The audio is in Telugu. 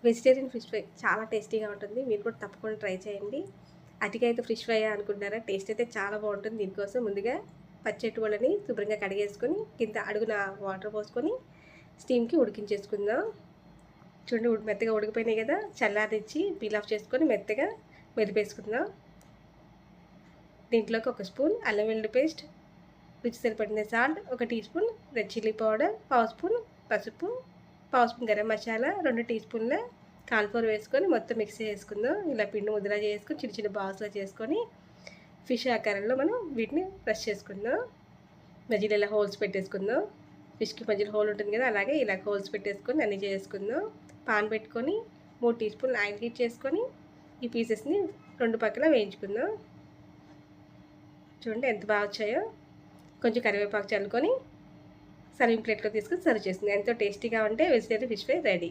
వెజిటేరియన్ ఫిష్ ఫ్రై చాలా టేస్టీగా ఉంటుంది. మీరు కూడా తప్పకుండా ట్రై చేయండి. అటికైతే ఫిష్ ఫ్రై అనుకుంటున్నారా? టేస్ట్ అయితే చాలా బాగుంటుంది. దీనికోసం ముందుగా పచ్చెట్టుగోళ్ళని శుభ్రంగా కడిగేసుకొని కింద అడుగున వాటర్ పోసుకొని స్టీమ్‌కి ఉడికించేసుకుందాం. చూడండి మెత్తగా ఉడికిపోయినాయి కదా! చల్లారనిచ్చి పీల్ ఆఫ్ చేసుకొని మెత్తగా మెదిపేసుకుందాం. దీంట్లోకి ఒక స్పూన్ అల్లం వెల్లుల్లి పేస్ట్, రుచి సరిపడిన సాల్ట్, ఒక tea spoon red chilli powder, పావు స్పూన్ పసుపు, పావు స్పూన్ గరం మసాలా, 2 టీ స్పూన్ల కార్న్‌ఫ్లోర్ వేసుకొని మొత్తం మిక్స్ చేసుకుందాం. ఇలా పిండి ముద్దలా చేసుకొని చిన్న చిన్న బాల్స్‌లా చేసుకొని ఫిష్ ఆకారంలో మనం వీటిని ప్రెస్ చేసుకుందాం. మధ్యలో ఇలా హోల్స్ పెట్టేసుకుందాం. ఫిష్‌కి మధ్యలో హోల్ ఉంటుంది కదా! అలాగే ఇలా హోల్స్ పెట్టేసుకొని అన్నీ చేసుకుందాం. పాన్ పెట్టుకొని 3 టీ స్పూన్ల ఆయిల్ హీట్ చేసుకొని ఈ పీసెస్‌ని 2 పక్కల వేయించుకుందాం. చూడండి ఎంత బాగా వచ్చాయో. కొంచెం కరివేపాకు చల్లుకొని సర్వింగ్ ప్లేట్‌లో తీసుకొని సర్వ్ చేస్తుంది. ఎంతో టేస్టీగా ఉంటే వెజిటేరియన్ ఫిష్ ఫ్రై రెడీ.